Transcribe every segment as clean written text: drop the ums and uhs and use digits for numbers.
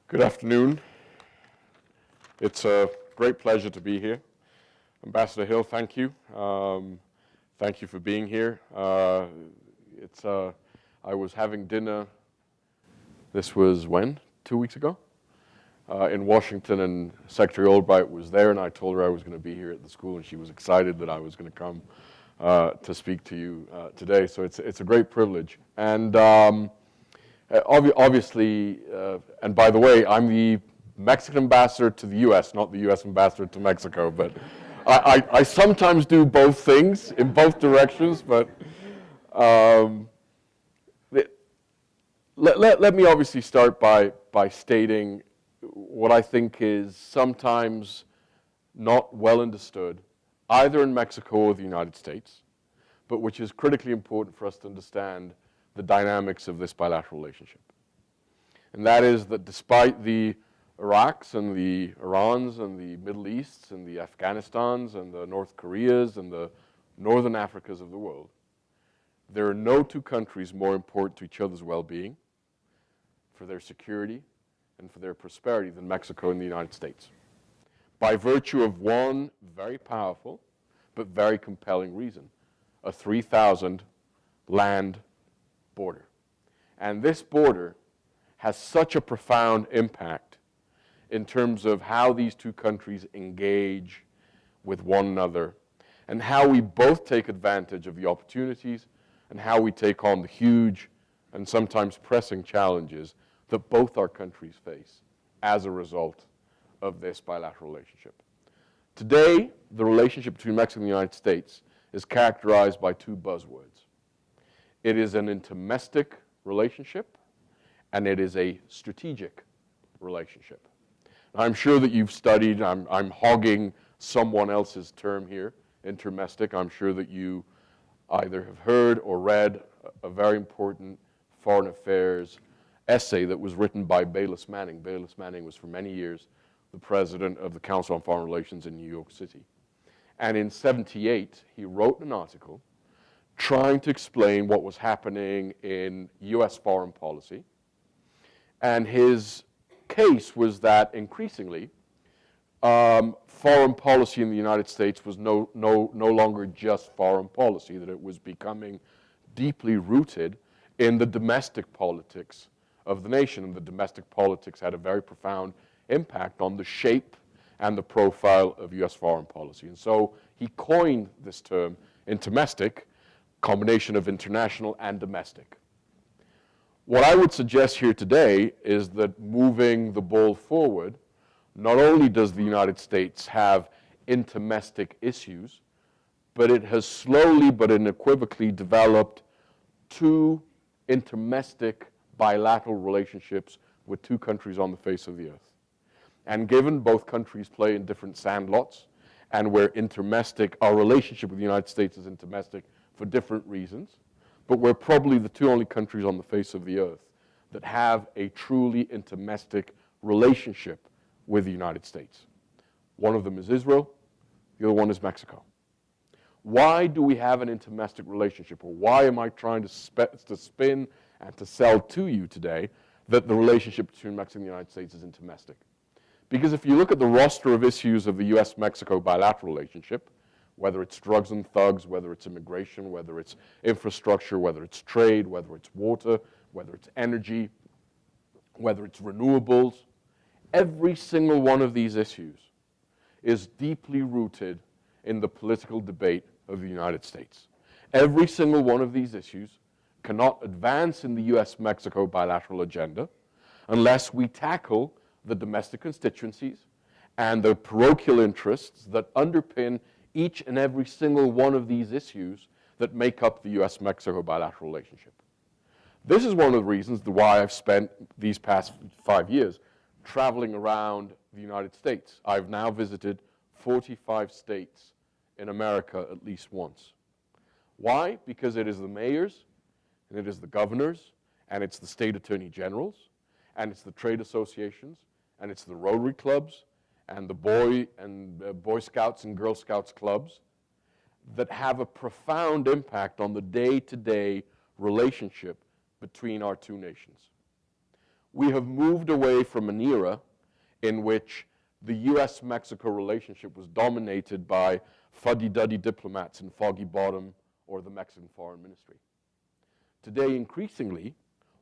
Good afternoon. It's a great pleasure to be here. Ambassador Hill, thank you. Thank you for being here. I was having dinner, this was when? 2 weeks ago? In Washington, and Secretary Albright was there, and I told her I was going to be here at the school, and she was excited that I was going to come to speak to you today. So it's a great privilege. And obviously, and by the way, I'm the Mexican ambassador to the U.S., not the U.S. ambassador to Mexico, but I sometimes do both things in both directions, but let me obviously start by stating what I think is sometimes not well understood, either in Mexico or the United States, but which is critically important for us to understand the dynamics of this bilateral relationship. And that is that despite the Iraqs and the Irans and the Middle Easts and the Afghanistans and the North Koreas and the Northern Africas of the world, there are no two countries more important to each other's well-being, for their security, and for their prosperity than Mexico and the United States, by virtue of one very powerful but very compelling reason: a 3,000 land border. And this border has such a profound impact in terms of how these two countries engage with one another and how we both take advantage of the opportunities and how we take on the huge and sometimes pressing challenges that both our countries face as a result of this bilateral relationship. Today, the relationship between Mexico and the United States is characterized by two buzzwords. It is an intermestic relationship, and it is a strategic relationship. I'm sure that you've studied, I'm hogging someone else's term here, intermestic. I'm sure that you either have heard or read a very important foreign affairs essay that was written by Bayless Manning. Bayless Manning was for many years the president of the Council on Foreign Relations in New York City. And in '78, he wrote an article trying to explain what was happening in U.S. foreign policy. And his case was that increasingly, foreign policy in the United States was no longer just foreign policy, that it was becoming deeply rooted in the domestic politics of the nation. And the domestic politics had a very profound impact on the shape and the profile of U.S. foreign policy. And so he coined this term, intermestic, combination of international and domestic. What I would suggest here today is that moving the ball forward, not only does the United States have intermestic issues, but it has slowly but unequivocally developed two intermestic bilateral relationships with two countries on the face of the earth. And given both countries play in different sandlots, and where intermestic, our relationship with the United States is intermestic for different reasons, but we're probably the two only countries on the face of the earth that have a truly intermestic relationship with the United States. One of them is Israel, the other one is Mexico. Why do we have an intermestic relationship, or why am I trying to spin and to sell to you today that the relationship between Mexico and the United States is intermestic? Because if you look at the roster of issues of the U.S.-Mexico bilateral relationship, whether it's drugs and thugs, whether it's immigration, whether it's infrastructure, whether it's trade, whether it's water, whether it's energy, whether it's renewables, every single one of these issues is deeply rooted in the political debate of the United States. Every single one of these issues cannot advance in the U.S.-Mexico bilateral agenda unless we tackle the domestic constituencies and the parochial interests that underpin each and every single one of these issues that make up the U.S.-Mexico bilateral relationship. This is one of the reasons why I've spent these past 5 years traveling around the United States. I've now visited 45 states in America at least once. Why? Because it is the mayors, and it is the governors, and it's the state attorney generals, and it's the trade associations, and it's the Rotary clubs, and the Boy Scouts and Girl Scouts clubs that have a profound impact on the day-to-day relationship between our two nations. We have moved away from an era in which the US-Mexico relationship was dominated by fuddy-duddy diplomats in Foggy Bottom or the Mexican Foreign Ministry. Today, increasingly,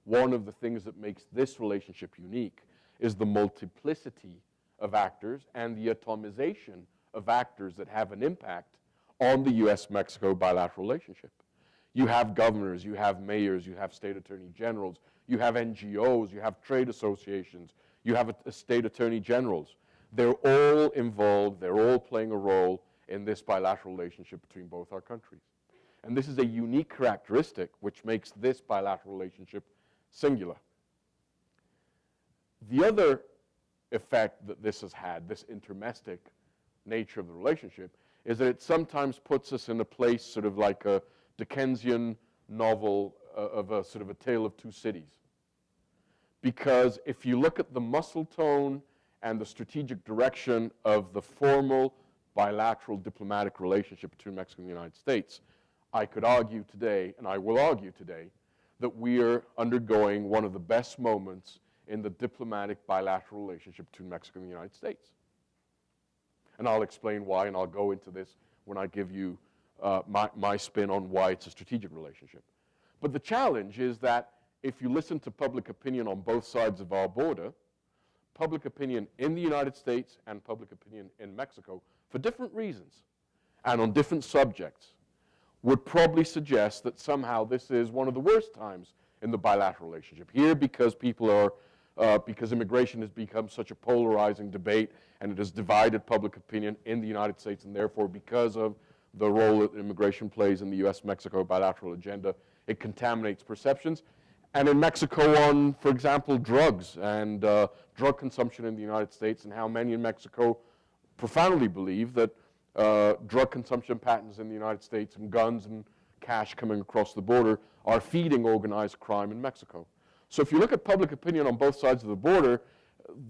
one of the things that makes this relationship unique is the multiplicity of actors and the atomization of actors that have an impact on the US-Mexico bilateral relationship. You have governors, you have mayors, you have state attorney generals, you have NGOs, you have trade associations, you have state attorney generals. They're all involved, they're all playing a role in this bilateral relationship between both our countries. And this is a unique characteristic which makes this bilateral relationship singular. The other effect that this has had, this intermestic nature of the relationship, is that it sometimes puts us in a place sort of like a Dickensian novel of a sort of a tale of two cities. Because if you look at the muscle tone and the strategic direction of the formal bilateral diplomatic relationship between Mexico and the United States, I could argue today, and I will argue today, that we are undergoing one of the best moments in the diplomatic bilateral relationship between Mexico and the United States. And I'll explain why, and I'll go into this when I give you my spin on why it's a strategic relationship. But the challenge is that if you listen to public opinion on both sides of our border, public opinion in the United States and public opinion in Mexico, for different reasons and on different subjects, would probably suggest that somehow this is one of the worst times in the bilateral relationship. Here, because people are, because immigration has become such a polarizing debate and it has divided public opinion in the United States, and therefore because of the role that immigration plays in the US-Mexico bilateral agenda, it contaminates perceptions. And in Mexico on, for example, drugs and drug consumption in the United States, and how many in Mexico profoundly believe that drug consumption patterns in the United States and guns and cash coming across the border are feeding organized crime in Mexico. So if you look at public opinion on both sides of the border,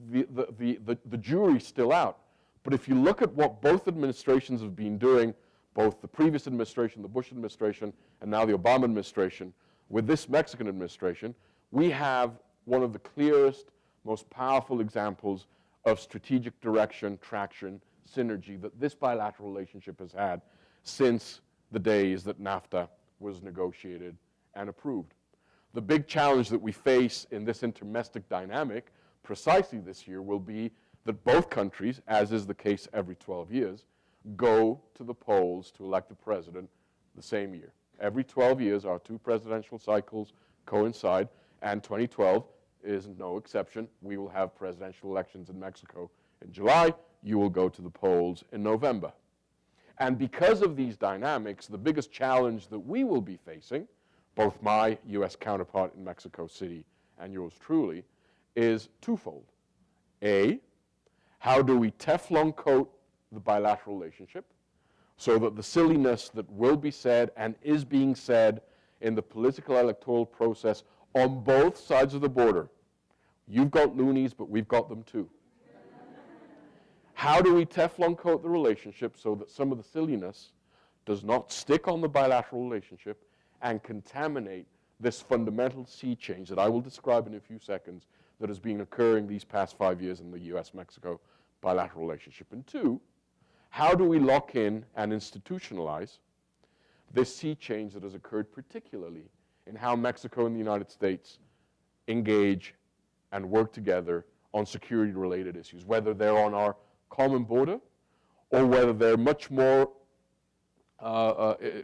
the jury's still out. But if you look at what both administrations have been doing, both the previous administration, the Bush administration, and now the Obama administration, with this Mexican administration, we have one of the clearest, most powerful examples of strategic direction, traction, synergy that this bilateral relationship has had since the days that NAFTA was negotiated and approved. The big challenge that we face in this intermestic dynamic precisely this year will be that both countries, as is the case every 12 years, go to the polls to elect a president the same year. Every 12 years, our two presidential cycles coincide, and 2012 is no exception. We will have presidential elections in Mexico in July. You will go to the polls in November. And because of these dynamics, the biggest challenge that we will be facing, both my US counterpart in Mexico City and yours truly, is twofold. A, how do we Teflon coat the bilateral relationship so that the silliness that will be said and is being said in the political electoral process on both sides of the border, you've got loonies, but we've got them too. How do we Teflon coat the relationship so that some of the silliness does not stick on the bilateral relationship and contaminate this fundamental sea change that I will describe in a few seconds that has been occurring these past 5 years in the US-Mexico bilateral relationship? And two, how do we lock in and institutionalize this sea change that has occurred particularly in how Mexico and the United States engage and work together on security-related issues, whether they're on our common border or whether they're much more,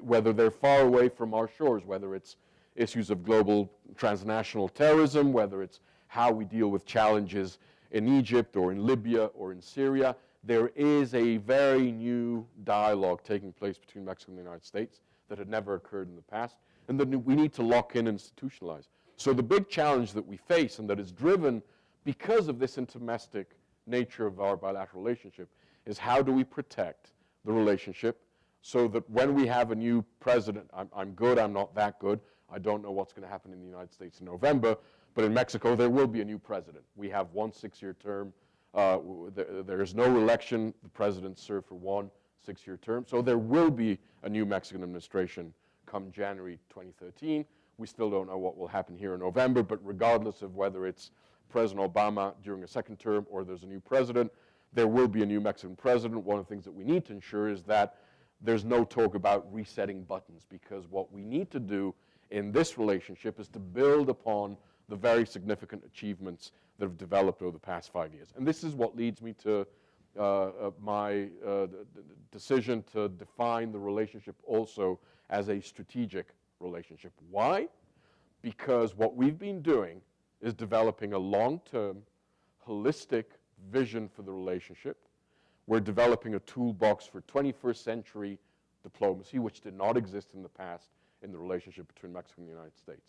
whether they're far away from our shores, whether it's issues of global transnational terrorism, whether it's how we deal with challenges in Egypt or in Libya or in Syria. There is a very new dialogue taking place between Mexico and the United States that had never occurred in the past, and that we need to lock in and institutionalize. So the big challenge that we face, and that is driven because of this intermestic nature of our bilateral relationship, is how do we protect the relationship so that when we have a new president, I'm good, I'm not that good, I don't know what's going to happen in the United States in November, but in Mexico there will be a new president. We have one 6-year term. There is no election. The presidents serve for one 6-year term. So there will be a new Mexican administration come January 2013. We still don't know what will happen here in November, but regardless of whether it's President Obama during a second term or there's a new president, there will be a new Mexican president. One of the things that we need to ensure is that there's no talk about resetting buttons, because what we need to do in this relationship is to build upon the very significant achievements that have developed over the past 5 years. And this is what leads me to my decision to define the relationship also as a strategic relationship. Why? Because what we've been doing is developing a long-term, holistic vision for the relationship. We're developing a toolbox for 21st century diplomacy, which did not exist in the past in the relationship between Mexico and the United States.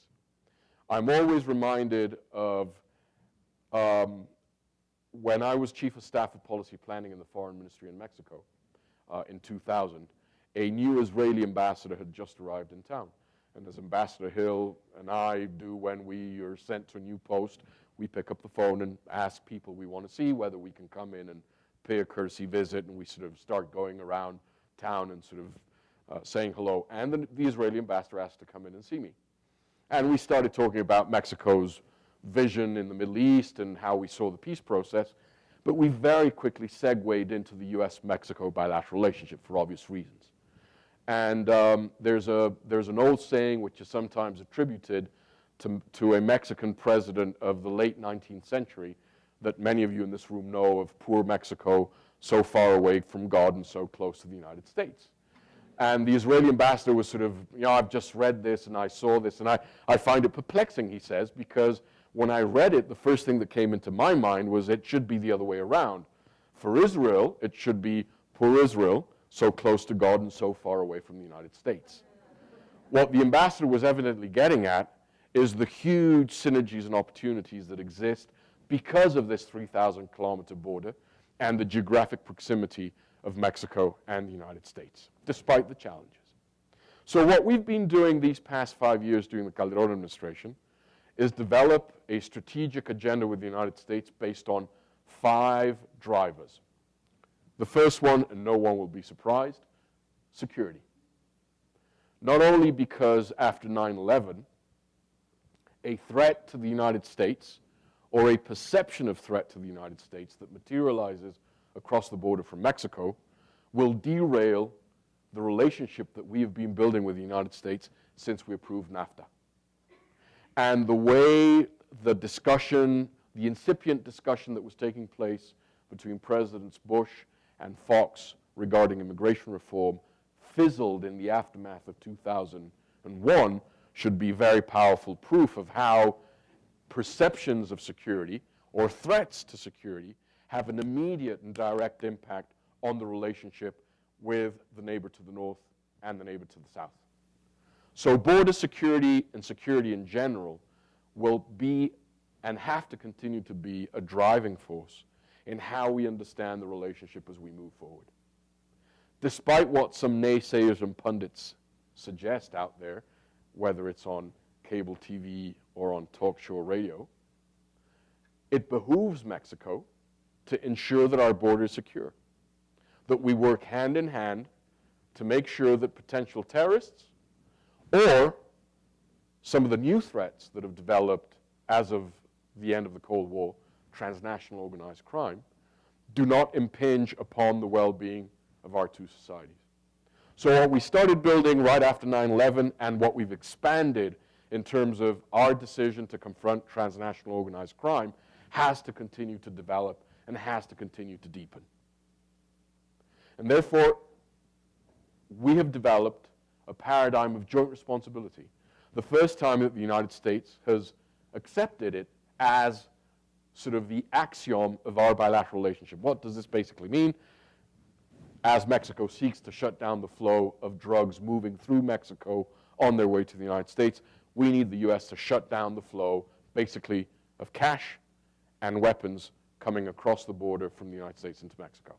I'm always reminded of when I was Chief of Staff of Policy Planning in the Foreign Ministry in Mexico in 2000, a new Israeli ambassador had just arrived in town. And as Ambassador Hill and I do when we are sent to a new post, we pick up the phone and ask people we want to see whether we can come in and pay a courtesy visit, and we sort of start going around town and sort of saying hello. And the Israeli ambassador asked to come in and see me. And we started talking about Mexico's vision in the Middle East and how we saw the peace process, but we very quickly segued into the US-Mexico bilateral relationship for obvious reasons. And there's an old saying which is sometimes attributed to a Mexican president of the late 19th century that many of you in this room know of: poor Mexico, so far away from God and so close to the United States. And the Israeli ambassador was sort of, I've just read this and I saw this, and I find it perplexing, he says, because when I read it, the first thing that came into my mind was it should be the other way around. For Israel, it should be poor Israel, so close to God and so far away from the United States. What the ambassador was evidently getting at is the huge synergies and opportunities that exist because of this 3,000-kilometer border and the geographic proximity of Mexico and the United States, despite the challenges. So what we've been doing these past 5 years during the Calderón administration is develop a strategic agenda with the United States based on 5 drivers. The first one, and no one will be surprised, security. Not only because after 9/11, a threat to the United States or a perception of threat to the United States that materializes across the border from Mexico will derail the relationship that we have been building with the United States since we approved NAFTA. And the way the discussion, the incipient discussion that was taking place between Presidents Bush and Fox regarding immigration reform fizzled in the aftermath of 2001 should be very powerful proof of how perceptions of security or threats to security have an immediate and direct impact on the relationship with the neighbor to the north and the neighbor to the south. So border security and security in general will be and have to continue to be a driving force in how we understand the relationship as we move forward. Despite what some naysayers and pundits suggest out there, whether it's on cable TV or on talk show radio, it behooves Mexico to ensure that our border is secure, that we work hand in hand to make sure that potential terrorists or some of the new threats that have developed as of the end of the Cold War, transnational organized crime, do not impinge upon the well-being of our two societies. So what we started building right after 9/11 and what we've expanded in terms of our decision to confront transnational organized crime has to continue to develop and has to continue to deepen. And therefore, we have developed a paradigm of joint responsibility. The first time that the United States has accepted it as sort of the axiom of our bilateral relationship. What does this basically mean? As Mexico seeks to shut down the flow of drugs moving through Mexico on their way to the United States, we need the U.S. to shut down the flow, basically, of cash and weapons coming across the border from the United States into Mexico.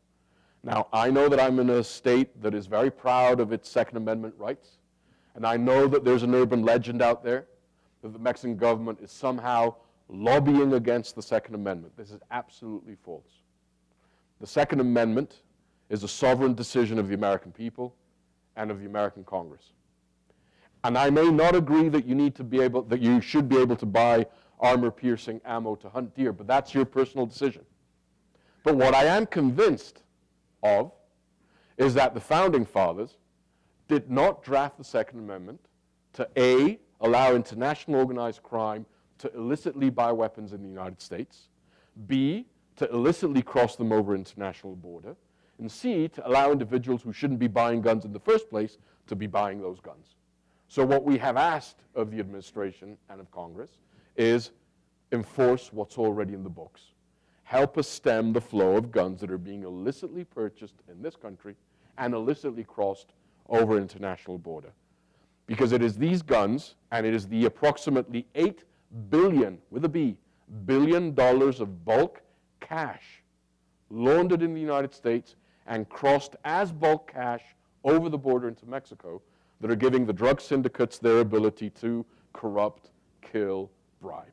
Now, I know that I'm in a state that is very proud of its Second Amendment rights, and I know that there's an urban legend out there that the Mexican government is somehow lobbying against the Second Amendment. This is absolutely false. The Second Amendment is a sovereign decision of the American people and of the American Congress. And I may not agree that you should be able to buy armor-piercing ammo to hunt deer, but that's your personal decision. But what I am convinced of is that the Founding Fathers did not draft the Second Amendment to A, allow international organized crime to illicitly buy weapons in the United States, B, to illicitly cross them over international border, and C, to allow individuals who shouldn't be buying guns in the first place to be buying those guns. So what we have asked of the administration and of Congress is enforce what's already in the books. Help us stem the flow of guns that are being illicitly purchased in this country and illicitly crossed over an international border. Because it is these guns, and it is the approximately $8 billion, with a B, billion dollars of bulk cash laundered in the United States and crossed as bulk cash over the border into Mexico that are giving the drug syndicates their ability to corrupt, kill, bribe.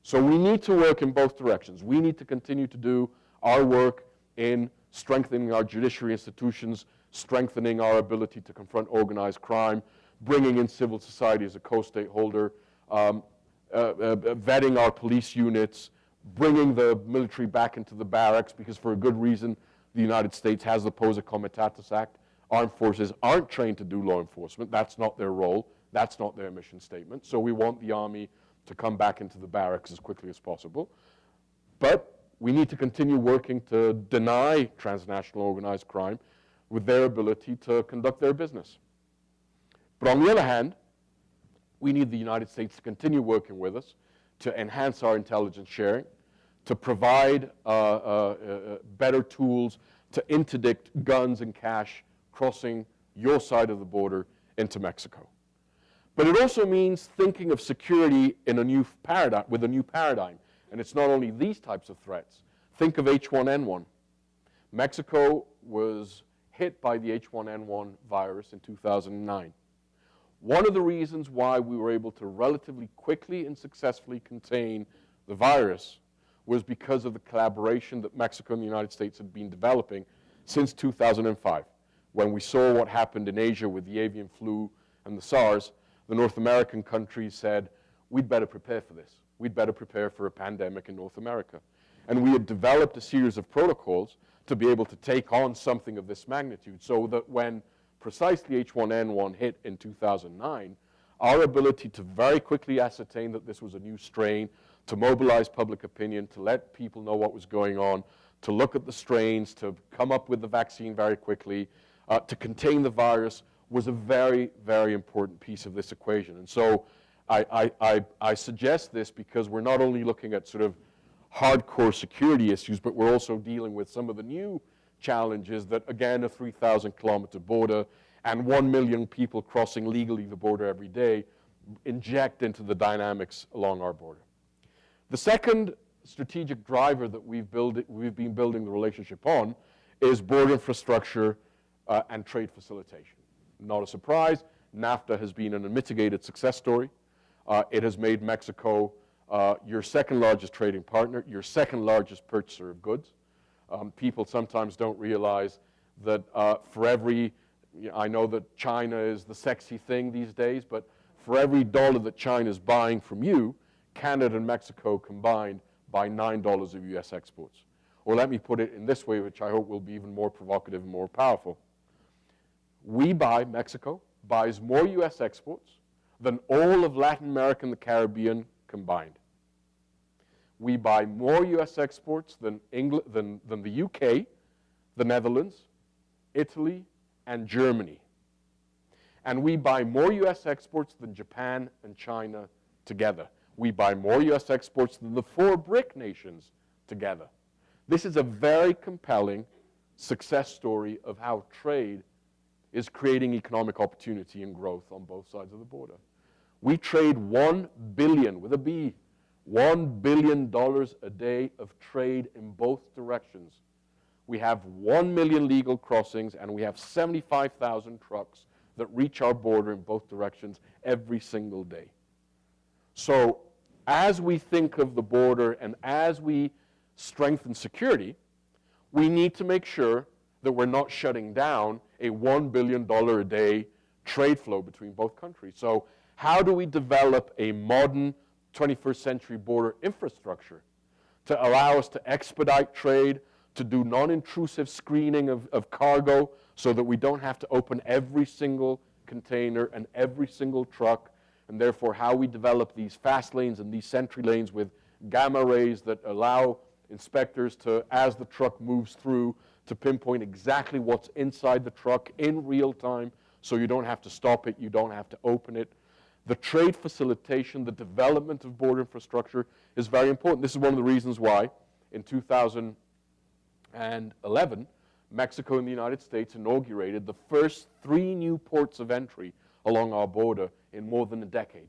So we need to work in both directions. We need to continue to do our work in strengthening our judiciary institutions, strengthening our ability to confront organized crime, bringing in civil society as a co-stakeholder, vetting our police units, bringing the military back into the barracks, because for a good reason, the United States has the Posa Comitatus Act. Armed forces aren't trained to do law enforcement. That's not their role. That's not their mission statement. So we want the Army to come back into the barracks as quickly as possible. But we need to continue working to deny transnational organized crime with their ability to conduct their business. But on the other hand, we need the United States to continue working with us to enhance our intelligence sharing, to provide better tools to interdict guns and cash crossing your side of the border into Mexico. But it also means thinking of security in a new paradigm, with a new paradigm. And it's not only these types of threats. Think of H1N1. Mexico was hit by the H1N1 virus in 2009. One of the reasons why we were able to relatively quickly and successfully contain the virus was because of the collaboration that Mexico and the United States had been developing since 2005. When we saw what happened in Asia with the avian flu and the SARS, the North American countries said, we'd better prepare for this. We'd better prepare for a pandemic in North America. And we had developed a series of protocols to be able to take on something of this magnitude, so that when precisely H1N1 hit in 2009, our ability to very quickly ascertain that this was a new strain, to mobilize public opinion, to let people know what was going on, to look at the strains, to come up with the vaccine very quickly, to contain the virus, was a very, very important piece of this equation. And so I suggest this because we're not only looking at sort of hardcore security issues, but we're also dealing with some of the new challenges that, again, a 3,000-kilometer border and 1 million people crossing legally the border every day inject into the dynamics along our border. The second strategic driver that we've been building the relationship on is border infrastructure and trade facilitation. Not a surprise, NAFTA has been an unmitigated success story. It has made Mexico your second largest trading partner, your second largest purchaser of goods. People sometimes don't realize that for every, I know that China is the sexy thing these days, but for every dollar that China is buying from you, Canada and Mexico combined buy $9 of US exports. Or let me put it in this way, which I hope will be even more provocative and more powerful. Mexico buys more US exports than all of Latin America and the Caribbean combined. We buy more US exports than the UK, the Netherlands, Italy, and Germany. And we buy more US exports than Japan and China together. We buy more US exports than the 4 BRIC nations together. This is a very compelling success story of how trade is creating economic opportunity and growth on both sides of the border. We trade $1 billion, with a B, $1 billion a day of trade in both directions. We have 1 million legal crossings, and we have 75,000 trucks that reach our border in both directions every single day. So as we think of the border and as we strengthen security, we need to make sure that we're not shutting down a $1 billion a day trade flow between both countries. So how do we develop a modern 21st century border infrastructure to allow us to expedite trade, to do non-intrusive screening of cargo so that we don't have to open every single container and every single truck, and therefore how we develop these fast lanes and these sentry lanes with gamma rays that allow inspectors to, as the truck moves through, to pinpoint exactly what's inside the truck in real time so you don't have to stop it, you don't have to open it. The trade facilitation, the development of border infrastructure is very important. This is one of the reasons why in 2011, Mexico and the United States inaugurated the first 3 new ports of entry along our border in more than a decade.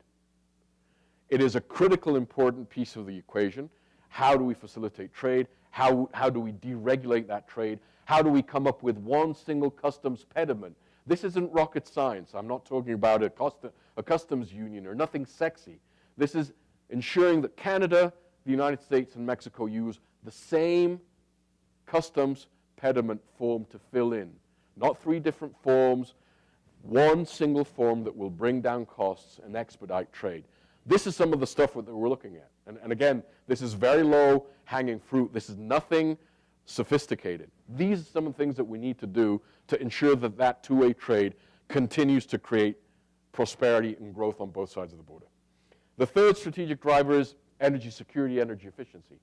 It is a critical, important piece of the equation. How do we facilitate trade? How do we deregulate that trade? How do we come up with one single customs pediment? This isn't rocket science. I'm not talking about a customs union or nothing sexy. This is ensuring that Canada, the United States, and Mexico use the same customs pediment form to fill in. Not 3 different forms, one single form that will bring down costs and expedite trade. This is some of the stuff that we're looking at. And again, this is very low hanging fruit. This is nothing sophisticated. These are some of the things that we need to do to ensure that that two-way trade continues to create prosperity and growth on both sides of the border. The third strategic driver is energy security, energy efficiency.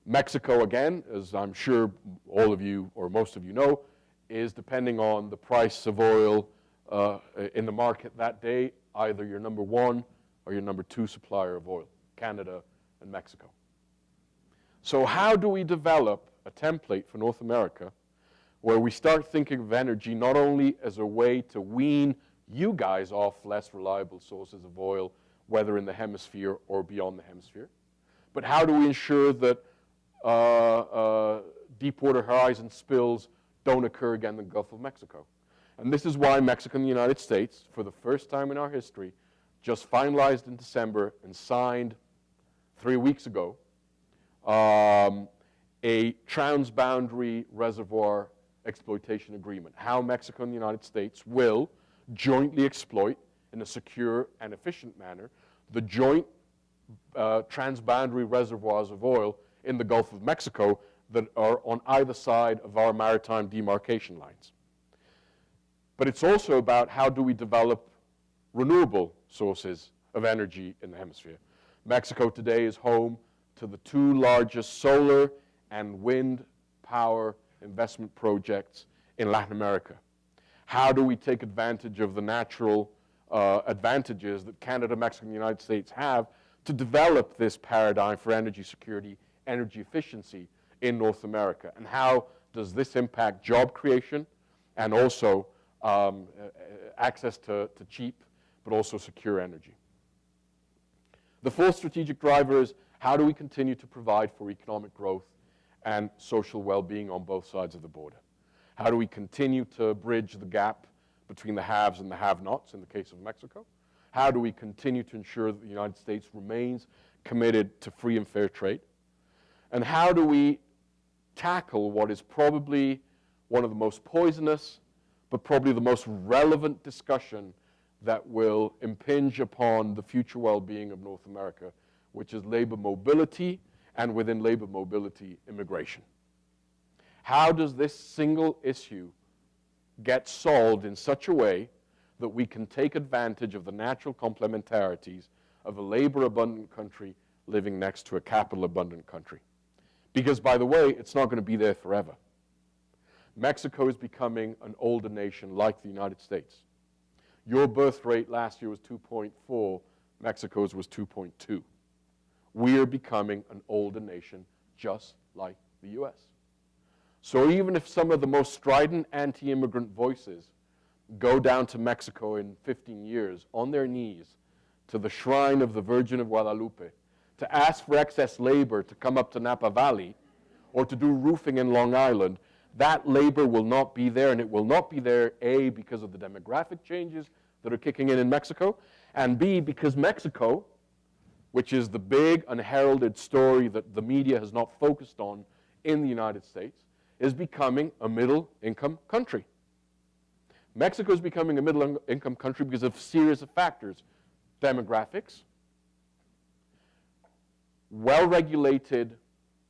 Mexico, again, as I'm sure all of you or most of you know, is depending on the price of oil in the market that day, either your number 1 or your number 2 supplier of oil, Canada and Mexico. So how do we develop a template for North America where we start thinking of energy not only as a way to wean you guys off less reliable sources of oil, whether in the hemisphere or beyond the hemisphere, but how do we ensure that Deepwater Horizon spills don't occur again in the Gulf of Mexico? And this is why Mexico and the United States, for the first time in our history, just finalized in December and signed 3 weeks ago a transboundary reservoir exploitation agreement, how Mexico and the United States will jointly exploit in a secure and efficient manner the joint transboundary reservoirs of oil in the Gulf of Mexico that are on either side of our maritime demarcation lines. But it's also about how do we develop renewable sources of energy in the hemisphere. Mexico today is home to the 2 largest solar and wind power investment projects in Latin America. How do we take advantage of the natural advantages that Canada, Mexico, and the United States have to develop this paradigm for energy security, energy efficiency in North America? And how does this impact job creation and also access to cheap but also secure energy? The 4th strategic driver is how do we continue to provide for economic growth and social well-being on both sides of the border? How do we continue to bridge the gap between the haves and the have-nots in the case of Mexico? How do we continue to ensure that the United States remains committed to free and fair trade? And how do we tackle what is probably one of the most poisonous but probably the most relevant discussion that will impinge upon the future well-being of North America, which is labor mobility, and within labor mobility, immigration? How does this single issue get solved in such a way that we can take advantage of the natural complementarities of a labor-abundant country living next to a capital-abundant country? Because, by the way, it's not going to be there forever. Mexico is becoming an older nation like the United States. Your birth rate last year was 2.4. Mexico's was 2.2. We are becoming an older nation just like the U.S. So even if some of the most strident anti-immigrant voices go down to Mexico in 15 years on their knees to the shrine of the Virgin of Guadalupe to ask for excess labor to come up to Napa Valley or to do roofing in Long Island, that labor will not be there, and it will not be there, A, because of the demographic changes that are kicking in Mexico, and B, because Mexico, which is the big unheralded story that the media has not focused on in the United States, is becoming a middle-income country. Mexico is becoming a middle-income country because of a series of factors: demographics, well-regulated,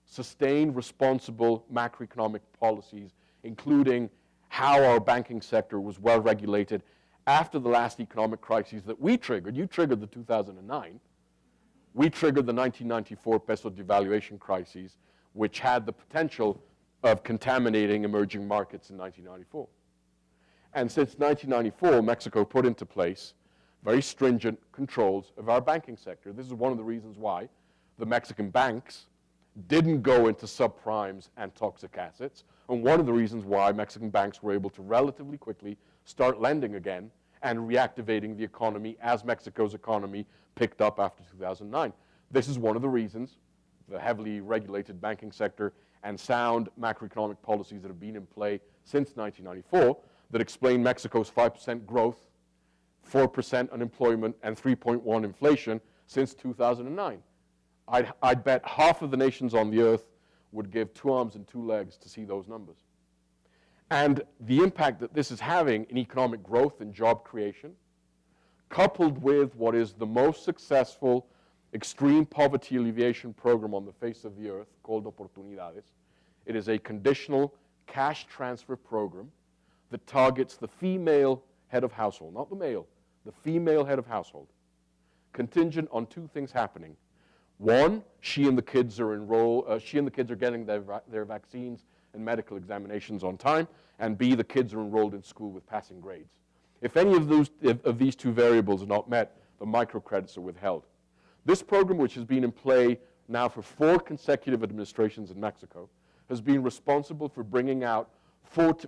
sustained, responsible macroeconomic policies, including how our banking sector was well-regulated after the last economic crises that we triggered. You triggered the 2009. We triggered the 1994 peso devaluation crises, which had the potential of contaminating emerging markets in 1994. And since 1994, Mexico put into place very stringent controls of our banking sector. This is one of the reasons why the Mexican banks didn't go into subprimes and toxic assets, and one of the reasons why Mexican banks were able to relatively quickly start lending again and reactivating the economy as Mexico's economy picked up after 2009. This is one of the reasons the heavily regulated banking sector and sound macroeconomic policies that have been in play since 1994 that explain Mexico's 5% growth, 4% unemployment, and 3.1 inflation since 2009. I'd bet half of the nations on the earth would give 2 arms and 2 legs to see those numbers. And the impact that this is having in economic growth and job creation, coupled with what is the most successful extreme poverty alleviation program on the face of the earth called Oportunidades. It is a conditional cash transfer program that targets the female head of household, not the male, the female head of household, contingent on 2 things happening. One, she and the kids are getting their vaccines and medical examinations on time, and B, the kids are enrolled in school with passing grades. If any of these 2 variables are not met, the microcredits are withheld. This program, which has been in play now for 4 consecutive administrations in Mexico, has been responsible for bringing 40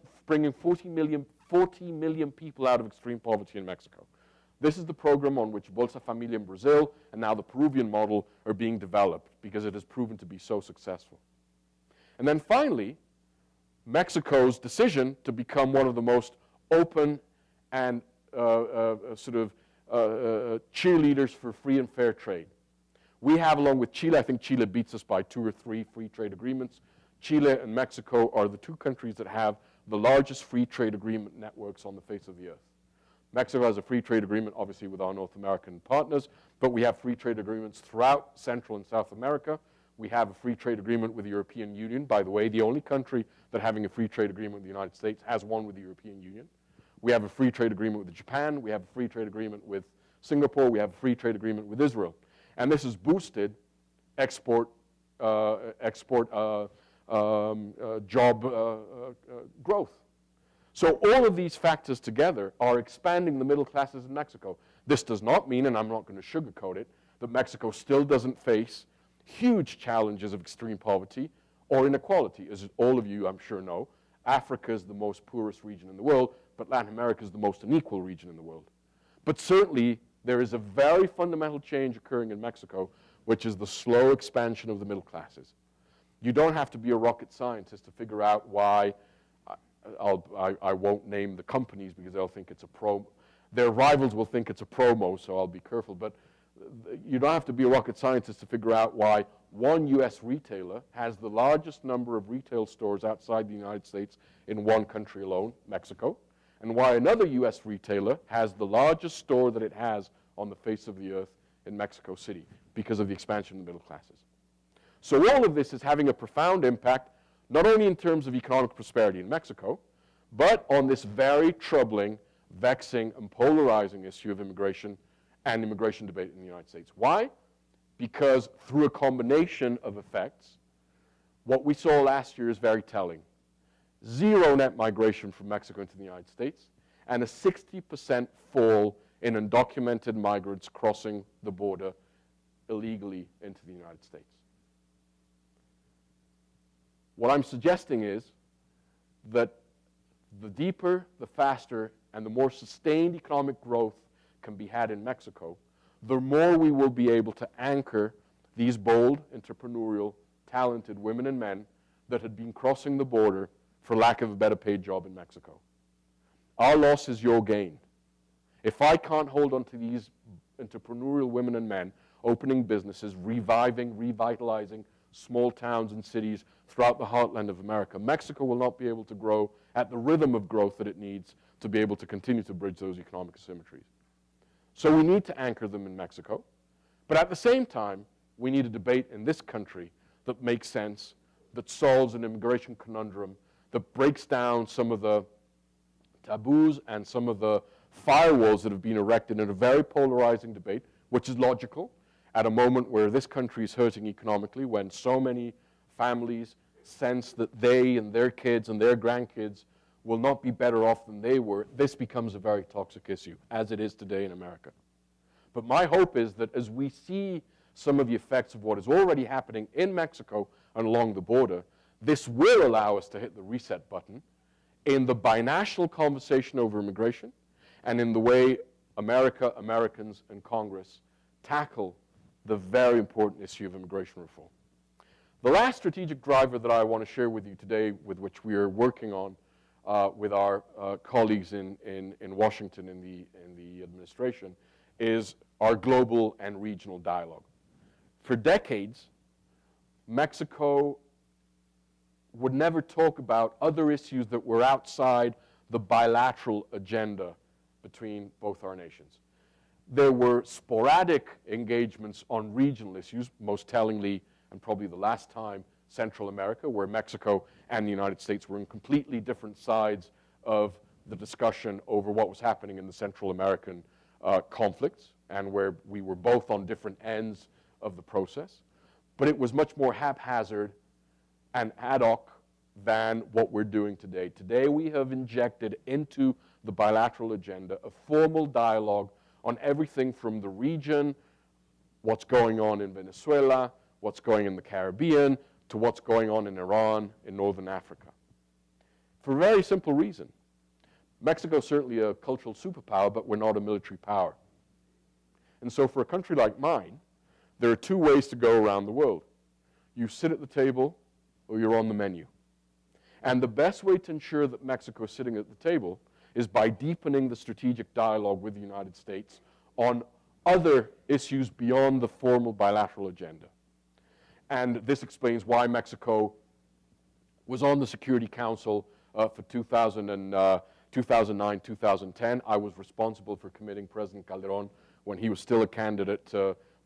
million people out of extreme poverty in Mexico. This is the program on which Bolsa Familia in Brazil and now the Peruvian model are being developed because it has proven to be so successful. And then finally, Mexico's decision to become one of the most open and cheerleaders for free and fair trade. We have, along with Chile, I think Chile beats us by 2 or 3 free trade agreements. Chile and Mexico are the 2 countries that have the largest free trade agreement networks on the face of the earth. Mexico has a free trade agreement, obviously, with our North American partners, but we have free trade agreements throughout Central and South America. We have a free trade agreement with the European Union. By the way, the only country that having a free trade agreement with the United States has one with the European Union. We have a free trade agreement with Japan. We have a free trade agreement with Singapore. We have a free trade agreement with Israel. And this has boosted job growth. So all of these factors together are expanding the middle classes in Mexico. This does not mean, and I'm not going to sugarcoat it, that Mexico still doesn't face huge challenges of extreme poverty or inequality. As all of you, I'm sure, know, Africa is the most poorest region in the world, but Latin America is the most unequal region in the world. But certainly, there is a very fundamental change occurring in Mexico, which is the slow expansion of the middle classes. You don't have to be a rocket scientist to figure out why. I won't name the companies because they'll think it's a promo. Their rivals will think it's a promo, so I'll be careful. But you don't have to be a rocket scientist to figure out why one U.S. retailer has the largest number of retail stores outside the United States in one country alone, Mexico, and why another U.S. retailer has the largest store that it has on the face of the earth in Mexico City because of the expansion of the middle classes. So all of this is having a profound impact, not only in terms of economic prosperity in Mexico, but on this very troubling, vexing, and polarizing issue of immigration and immigration debate in the United States. Why? Because through a combination of effects, what we saw last year is very telling. 0 net migration from Mexico into the United States, and a 60% fall in undocumented migrants crossing the border illegally into the United States. What I'm suggesting is that the deeper, the faster, and the more sustained economic growth can be had in Mexico, the more we will be able to anchor these bold, entrepreneurial, talented women and men that had been crossing the border for lack of a better paid job in Mexico. Our loss is your gain. If I can't hold on to these entrepreneurial women and men opening businesses, revitalizing small towns and cities throughout the heartland of America, Mexico will not be able to grow at the rhythm of growth that it needs to be able to continue to bridge those economic asymmetries. So we need to anchor them in Mexico. But at the same time, we need a debate in this country that makes sense, that solves an immigration conundrum, that breaks down some of the taboos and some of the firewalls that have been erected in a very polarizing debate, which is logical at a moment where this country is hurting economically, when so many families sense that they and their kids and their grandkids will not be better off than they were. This becomes a very toxic issue, as it is today in America. But my hope is that as we see some of the effects of what is already happening in Mexico and along the border, this will allow us to hit the reset button in the binational conversation over immigration and in the way America, Americans, and Congress tackle the very important issue of immigration reform. The last strategic driver that I want to share with you today, with which we are working on with our colleagues in Washington in the administration, is our global and regional dialogue. For decades, Mexico would never talk about other issues that were outside the bilateral agenda between both our nations. There were sporadic engagements on regional issues, most tellingly, and probably the last time, Central America, where Mexico and the United States were in completely different sides of the discussion over what was happening in the Central American conflicts, and where we were both on different ends of the process. But it was much more haphazard and ad hoc than what we're doing today. Today we have injected into the bilateral agenda a formal dialogue on everything from the region, what's going on in Venezuela, what's going in the Caribbean, to what's going on in Iran, in Northern Africa. For a very simple reason. Mexico is certainly a cultural superpower, but we're not a military power. And so for a country like mine, there are two ways to go around the world. You sit at the table, or you're on the menu. And the best way to ensure that Mexico is sitting at the table is by deepening the strategic dialogue with the United States on other issues beyond the formal bilateral agenda. And this explains why Mexico was on the Security Council for 2009, 2010. I was responsible for committing President Calderon when he was still a candidate,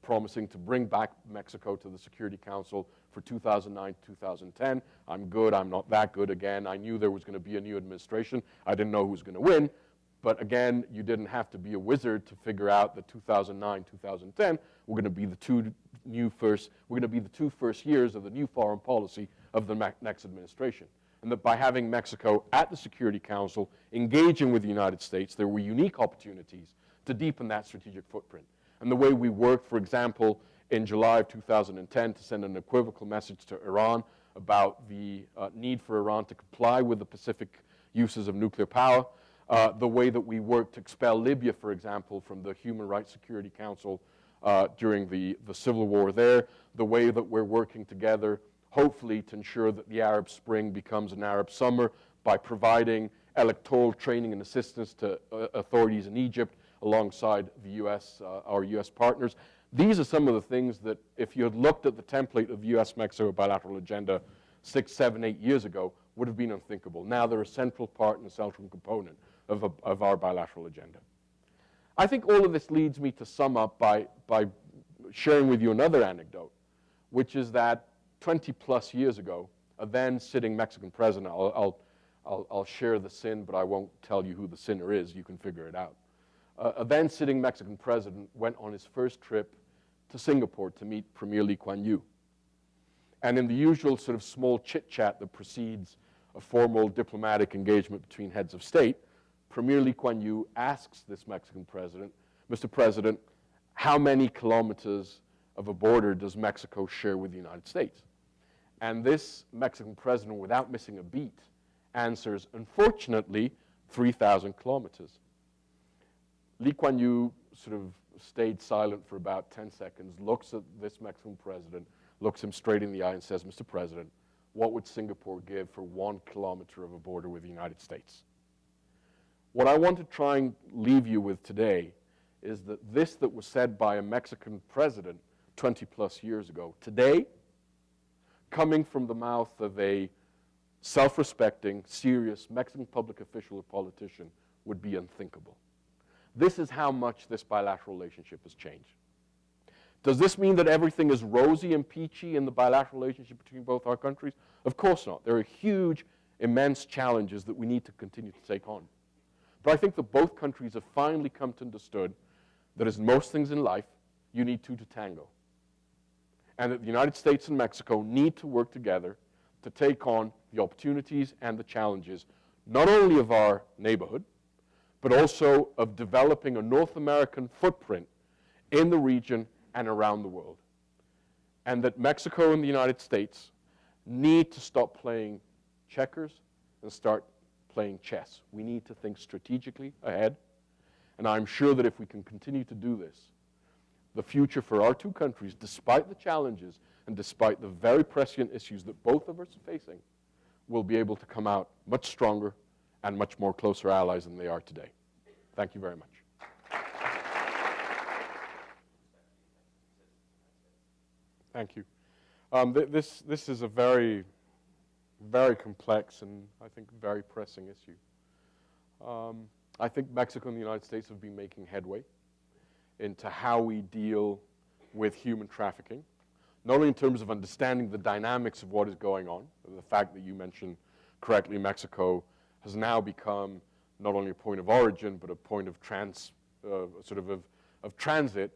promising to bring back Mexico to the Security Council for 2009, 2010. I'm good, I'm not that good again. I knew there was going to be a new administration. I didn't know who was going to win. But again, you didn't have to be a wizard to figure out that 2009, 2010 were going to be the two first years of the new foreign policy of the next administration. And that by having Mexico at the Security Council engaging with the United States, there were unique opportunities to deepen that strategic footprint. And the way we worked, for example, in July of 2010 to send an equivocal message to Iran about the need for Iran to comply with the Pacific uses of nuclear power, the way that we worked to expel Libya, for example, from the Human Rights Security Council during the civil war there, the way that we're working together, hopefully, to ensure that the Arab Spring becomes an Arab summer by providing electoral training and assistance to authorities in Egypt alongside the U.S., our U.S. partners. These are some of the things that, if you had looked at the template of the U.S.-Mexico bilateral agenda 6, 7, 8 years ago, would have been unthinkable. Now they're a central part and a central component of our bilateral agenda. I think all of this leads me to sum up by sharing with you another anecdote, which is that 20 plus years ago, a then sitting Mexican president, I'll share the sin, but I won't tell you who the sinner is, you can figure it out. A then sitting Mexican president went on his first trip to Singapore to meet Premier Lee Kuan Yew. And in the usual sort of small chit-chat that precedes a formal diplomatic engagement between heads of state, Premier Lee Kuan Yew asks this Mexican president, Mr. President, how many kilometers of a border does Mexico share with the United States? And this Mexican president, without missing a beat, answers, unfortunately, 3,000 kilometers. Lee Kuan Yew sort of stayed silent for about 10 seconds, looks at this Mexican president, looks him straight in the eye and says, Mr. President, what would Singapore give for 1 kilometer of a border with the United States? What I want to try and leave you with today is that this that was said by a Mexican president 20 plus years ago, today, coming from the mouth of a self-respecting, serious Mexican public official or politician, would be unthinkable. This is how much this bilateral relationship has changed. Does this mean that everything is rosy and peachy in the bilateral relationship between both our countries? Of course not. There are huge, immense challenges that we need to continue to take on. But I think that both countries have finally come to understood that as most things in life, you need two to tango. And that the United States and Mexico need to work together to take on the opportunities and the challenges, not only of our neighborhood, but also of developing a North American footprint in the region and around the world. And that Mexico and the United States need to stop playing checkers and start playing chess. We need to think strategically ahead. And I'm sure that if we can continue to do this, the future for our two countries, despite the challenges and despite the very prescient issues that both of us are facing, will be able to come out much stronger and much more closer allies than they are today. Thank you very much. Thank you. This is a very, very complex and I think very pressing issue. I think Mexico and the United States have been making headway into how we deal with human trafficking, not only in terms of understanding the dynamics of what is going on, the fact that you mentioned correctly Mexico has now become not only a point of origin, but a point of transit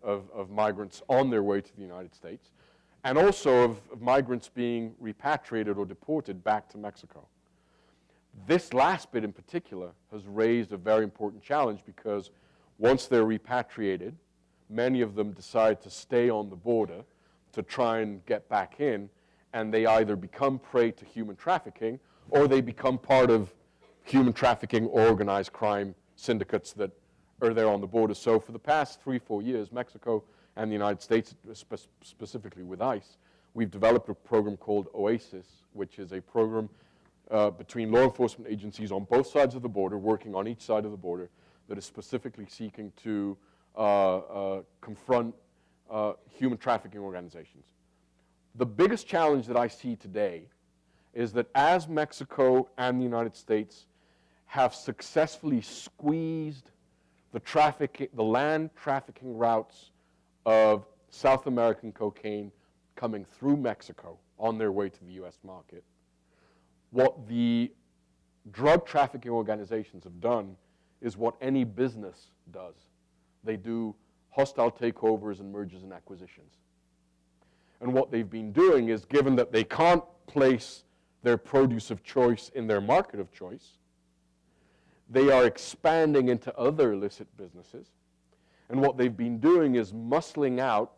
of migrants on their way to the United States, and also of migrants being repatriated or deported back to Mexico. This last bit in particular has raised a very important challenge because once they're repatriated, many of them decide to stay on the border to try and get back in, and they either become prey to human trafficking or they become part of human trafficking or organized crime syndicates that are there on the border. So for the past 3-4 years, Mexico and the United States, specifically with ICE, we've developed a program called OASIS, which is a program between law enforcement agencies on both sides of the border, working on each side of the border, that is specifically seeking to confront human trafficking organizations. The biggest challenge that I see today is that as Mexico and the United States have successfully squeezed the land trafficking routes of South American cocaine coming through Mexico on their way to the US market, what the drug trafficking organizations have done is what any business does. They do hostile takeovers and mergers and acquisitions. And what they've been doing is, given that they can't place their produce of choice in their market of choice, they are expanding into other illicit businesses. And what they've been doing is muscling out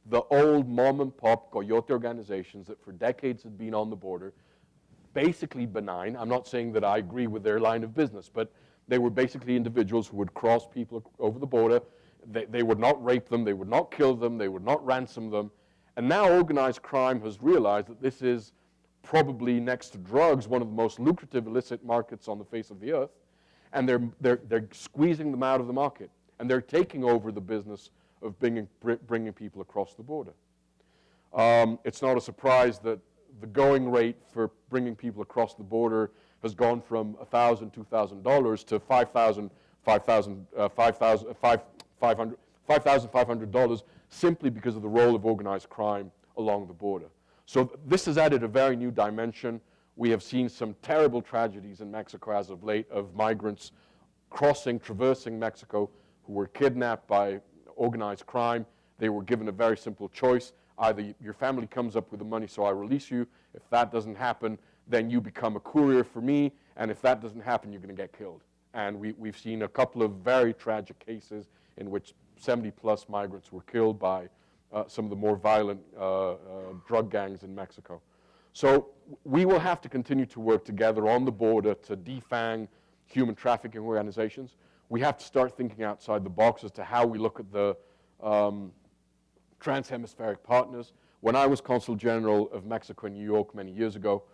the old mom-and-pop coyote organizations that for decades had been on the border, basically benign. I'm not saying that I agree with their line of business, but they were basically individuals who would cross people over the border. They would not rape them, they would not kill them, they would not ransom them. And now organized crime has realized that this is probably, next to drugs, one of the most lucrative illicit markets on the face of the earth. And they're squeezing them out of the market. And they're taking over the business of bringing people across the border. It's not a surprise that the going rate for bringing people across the border has gone from $1,000, $2,000 to $5,500 simply because of the role of organized crime along the border. So this has added a very new dimension. We have seen some terrible tragedies in Mexico as of late of migrants traversing Mexico who were kidnapped by organized crime. They were given a very simple choice. Either your family comes up with the money so I release you. If that doesn't happen, then you become a courier for me. And if that doesn't happen, you're going to get killed. And we've seen a couple of very tragic cases in which 70-plus migrants were killed by some of the more violent drug gangs in Mexico. So we will have to continue to work together on the border to defang human trafficking organizations. We have to start thinking outside the box as to how we look at the trans-hemispheric partners. When I was Consul General of Mexico in New York many years ago,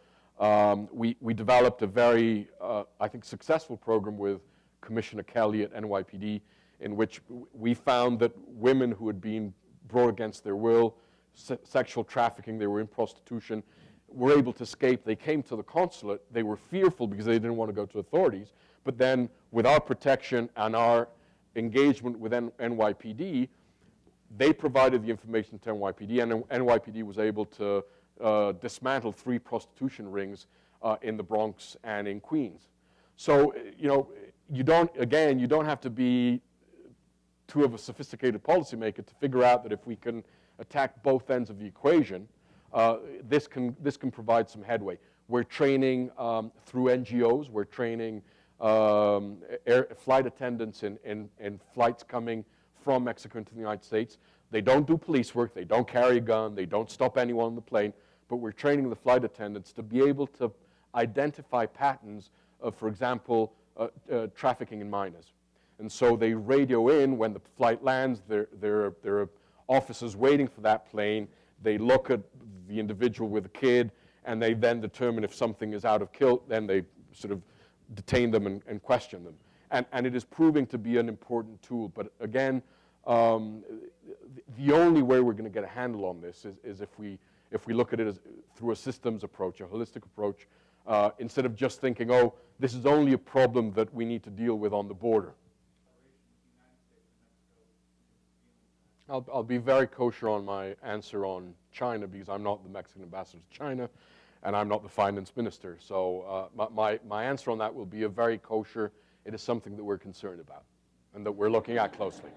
we developed a very, I think, successful program with Commissioner Kelly at NYPD, in which we found that women who had been brought against their will, sexual trafficking, they were in prostitution, were able to escape. They came to the consulate. They were fearful because they didn't want to go to authorities. But then with our protection and our engagement with NYPD, They provided the information to NYPD, and NYPD was able to dismantle 3 prostitution rings in the Bronx and in Queens. So, you know, you don't have to be too of a sophisticated policymaker to figure out that if we can attack both ends of the equation, this can provide some headway. We're training through NGOs. We're training flight attendants in flights coming from Mexico into the United States. They don't do police work. They don't carry a gun. They don't stop anyone on the plane. But we're training the flight attendants to be able to identify patterns of, for example, trafficking in minors. And so they radio in when the flight lands. There are officers waiting for that plane. They look at the individual with a kid, and they then determine if something is out of kilt. Then they sort of detain them and question them. And it is proving to be an important tool. But again, the only way we're going to get a handle on this is if we look at it as through a systems approach, a holistic approach, instead of just thinking, oh, this is only a problem that we need to deal with on the border. I'll be very kosher on my answer on China because I'm not the Mexican ambassador to China, and I'm not the finance minister. So my answer on that will be a very kosher. It is something that we're concerned about and that we're looking at closely.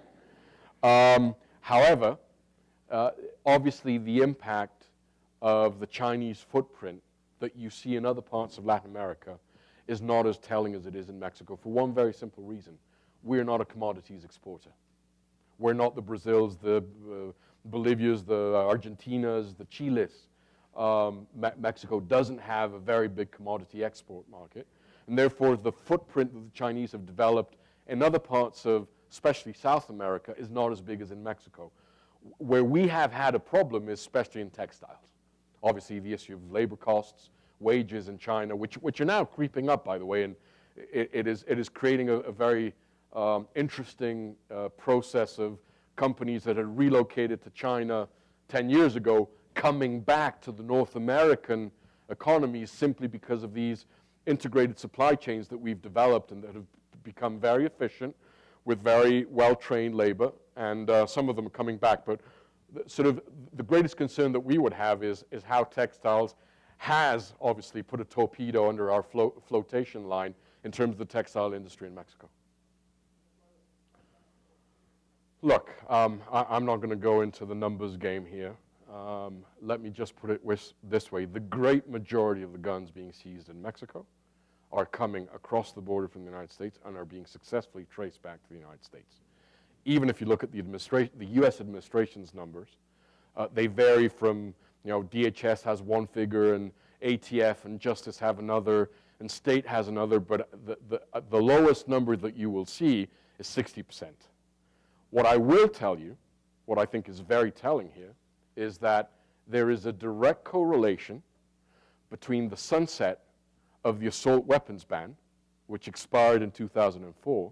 However, obviously the impact of the Chinese footprint that you see in other parts of Latin America is not as telling as it is in Mexico for one very simple reason. We're not a commodities exporter. We're not the Brazils, the Bolivias, the Argentinas, the Chiles. Mexico doesn't have a very big commodity export market, and therefore the footprint that the Chinese have developed in other parts of, especially South America, is not as big as in Mexico. Where we have had a problem is especially in textiles. Obviously, the issue of labor costs, wages in China, which are now creeping up, by the way, and it is creating a very interesting process of companies that had relocated to China 10 years ago coming back to the North American economies simply because of these integrated supply chains that we've developed and that have become very efficient with very well-trained labor, and some of them are coming back. But sort of the greatest concern that we would have is how textiles has obviously put a torpedo under our flotation line in terms of the textile industry in Mexico. Look, I'm not going to go into the numbers game here. Let me just put it this way. The great majority of the guns being seized in Mexico are coming across the border from the United States and are being successfully traced back to the United States. Even if you look at the U.S. administration's numbers, they vary from, you know, DHS has one figure and ATF and Justice have another and state has another, but the lowest number that you will see is 60%. What I will tell you, what I think is very telling here, is that there is a direct correlation between the sunset of the assault weapons ban, which expired in 2004,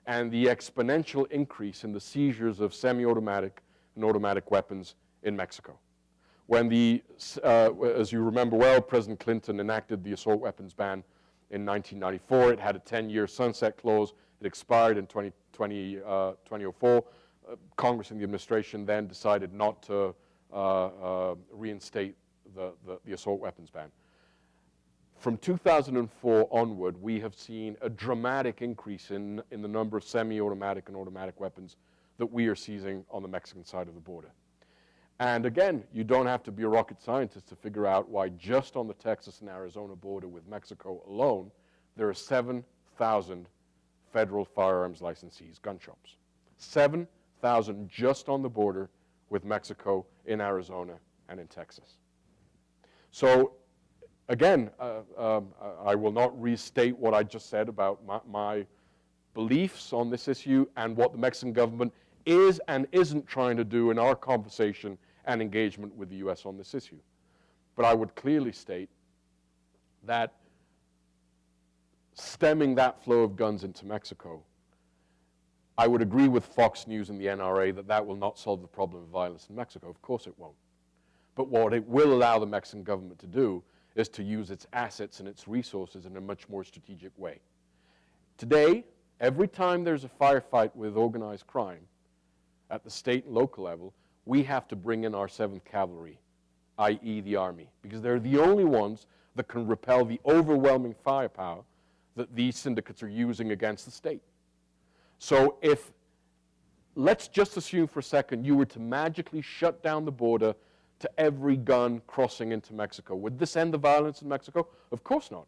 and the exponential increase in the seizures of semi-automatic and automatic weapons in Mexico. When as you remember well, President Clinton enacted the assault weapons ban in 1994. It had a 10-year sunset clause. It expired in 2004. Congress and the administration then decided not to reinstate the assault weapons ban. From 2004 onward, we have seen a dramatic increase in the number of semi-automatic and automatic weapons that we are seizing on the Mexican side of the border. And again, you don't have to be a rocket scientist to figure out why just on the Texas and Arizona border with Mexico alone, there are 7,000 federal firearms licensees, gun shops. 7,000 just on the border with Mexico, in Arizona, and in Texas. So again, I will not restate what I just said about my beliefs on this issue and what the Mexican government is and isn't trying to do in our conversation and engagement with the U.S. on this issue. But I would clearly state that stemming that flow of guns into Mexico, I would agree with Fox News and the NRA that that will not solve the problem of violence in Mexico. Of course it won't. But what it will allow the Mexican government to do is to use its assets and its resources in a much more strategic way. Today, every time there's a firefight with organized crime, at the state and local level, we have to bring in our 7th Cavalry, i.e. the Army, because they're the only ones that can repel the overwhelming firepower that these syndicates are using against the state. So if, let's just assume for a second, you were to magically shut down the border to every gun crossing into Mexico, would this end the violence in Mexico? Of course not.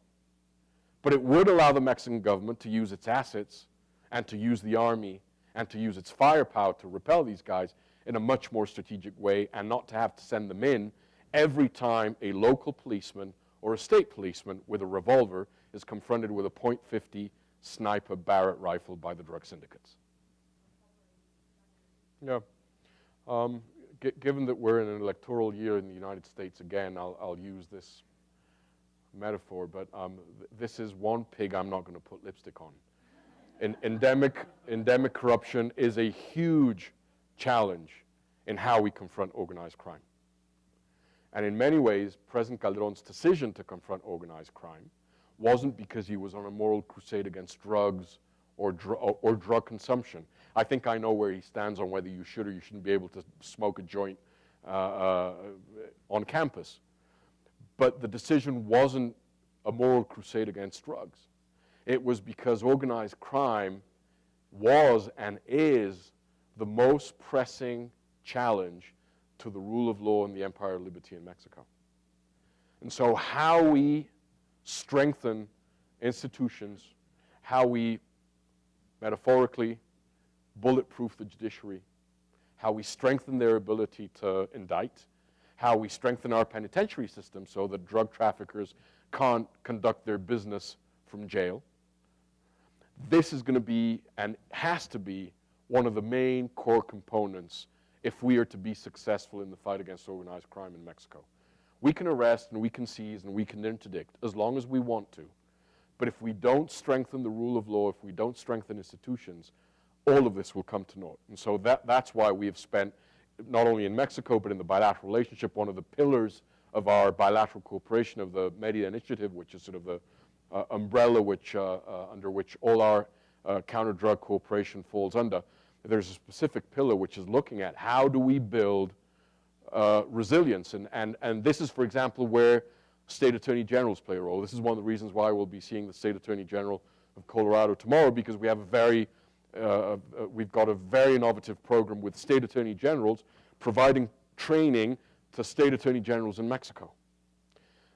But it would allow the Mexican government to use its assets and to use the Army and to use its firepower to repel these guys in a much more strategic way, and not to have to send them in every time a local policeman or a state policeman with a revolver is confronted with a .50 sniper Barrett rifle by the drug syndicates. Yeah. Given that we're in an electoral year in the United States, again, I'll use this metaphor, but this is one pig I'm not going to put lipstick on. Endemic corruption is a huge challenge in how we confront organized crime. And in many ways, President Calderón's decision to confront organized crime wasn't because he was on a moral crusade against drugs or drug consumption. I think I know where he stands on whether you should or you shouldn't be able to smoke a joint on campus. But the decision wasn't a moral crusade against drugs. It was because organized crime was and is the most pressing challenge to the rule of law and the empire of liberty in Mexico. And so how we strengthen institutions, how we metaphorically bulletproof the judiciary, how we strengthen their ability to indict, how we strengthen our penitentiary system so that drug traffickers can't conduct their business from jail. This is going to be, and has to be, one of the main core components if we are to be successful in the fight against organized crime in Mexico. We can arrest and we can seize and we can interdict as long as we want to. But if we don't strengthen the rule of law, if we don't strengthen institutions, all of this will come to naught. And so that's why we have spent, not only in Mexico, but in the bilateral relationship, one of the pillars of our bilateral cooperation of the Mérida Initiative, which is sort of the umbrella under which all our counter-drug cooperation falls under. There's a specific pillar which is looking at how do we build resilience. And this is, for example, where state attorney generals play a role. This is one of the reasons why we'll be seeing the state attorney general of Colorado tomorrow, because we have we've got a very innovative program with state attorney generals providing training to state attorney generals in Mexico.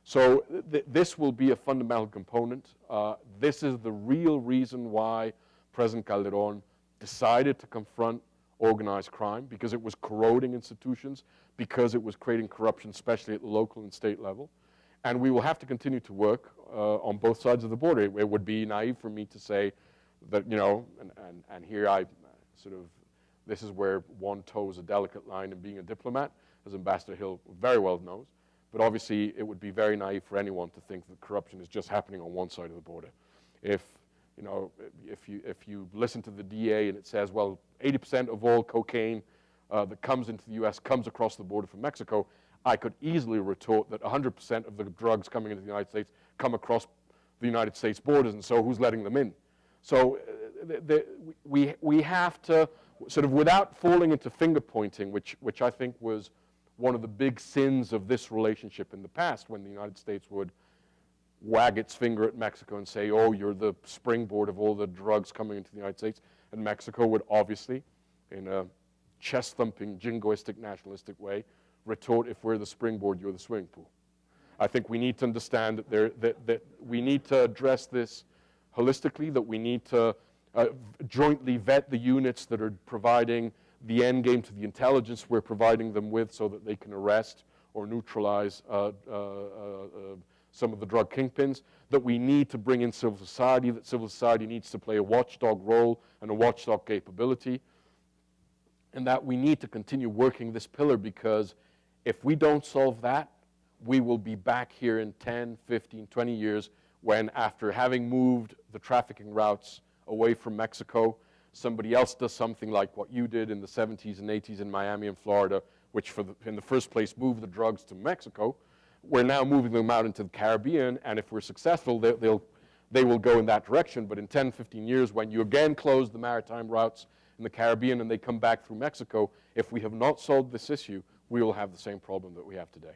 So this will be a fundamental component. This is the real reason why President Calderón decided to confront organized crime, because it was corroding institutions, because it was creating corruption, especially at the local and state level. And we will have to continue to work on both sides of the border. It would be naive for me to say that, you know, and here I sort of, this is where one toes a delicate line in being a diplomat, as Ambassador Hill very well knows. But obviously, it would be very naive for anyone to think that corruption is just happening on one side of the border. If you listen to the DA and it says, well, 80% of all cocaine that comes into the U.S. comes across the border from Mexico, I could easily retort that 100% of the drugs coming into the United States come across the United States borders, and so who's letting them in? So we have to, sort of without falling into finger pointing, which I think was one of the big sins of this relationship in the past, when the United States would wag its finger at Mexico and say, oh, you're the springboard of all the drugs coming into the United States. And Mexico would obviously, in a chest-thumping, jingoistic, nationalistic way, retort, if we're the springboard, you're the swimming pool. I think we need to understand that we need to address this holistically, that we need to jointly vet the units that are providing the end game to the intelligence we're providing them with, so that they can arrest or neutralize some of the drug kingpins, that we need to bring in civil society, that civil society needs to play a watchdog role and a watchdog capability, and that we need to continue working this pillar, because if we don't solve that, we will be back here in 10, 15, 20 years when, after having moved the trafficking routes away from Mexico, somebody else does something like what you did in the 70s and 80s in Miami and Florida, which in the first place moved the drugs to Mexico. We're now moving them out into the Caribbean, and if we're successful, they will go in that direction. But in 10, 15 years, when you again close the maritime routes in the Caribbean and they come back through Mexico, if we have not solved this issue, we will have the same problem that we have today.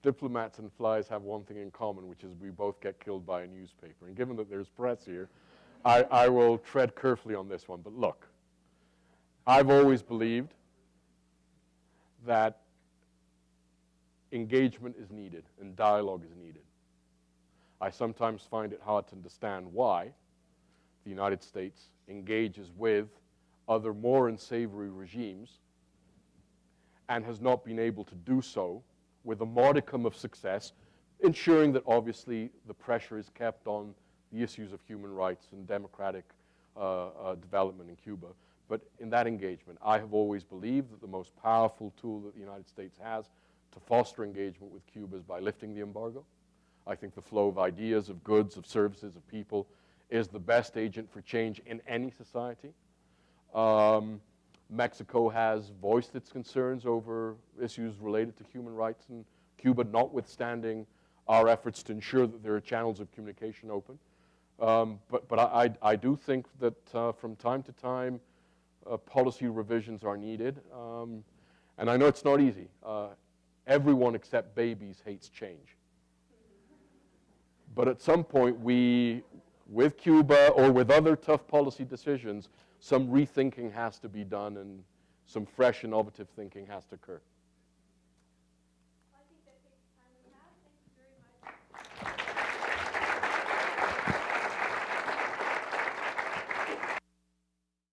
Diplomats and flies have one thing in common, which is we both get killed by a newspaper. And given that there's press here, I will tread carefully on this one. But look, I've always believed that engagement is needed and dialogue is needed. I sometimes find it hard to understand why the United States engages with other more unsavory regimes and has not been able to do so with a modicum of success, ensuring that obviously the pressure is kept on the issues of human rights and democratic development in Cuba. But in that engagement, I have always believed that the most powerful tool that the United States has to foster engagement with Cuba is by lifting the embargo. I think the flow of ideas, of goods, of services, of people is the best agent for change in any society. Mexico has voiced its concerns over issues related to human rights in Cuba, notwithstanding our efforts to ensure that there are channels of communication open. But I do think that from time to time, policy revisions are needed. And I know it's not easy. Everyone except babies hates change. But at some point, we, with Cuba or with other tough policy decisions, some rethinking has to be done and some fresh, innovative thinking has to occur.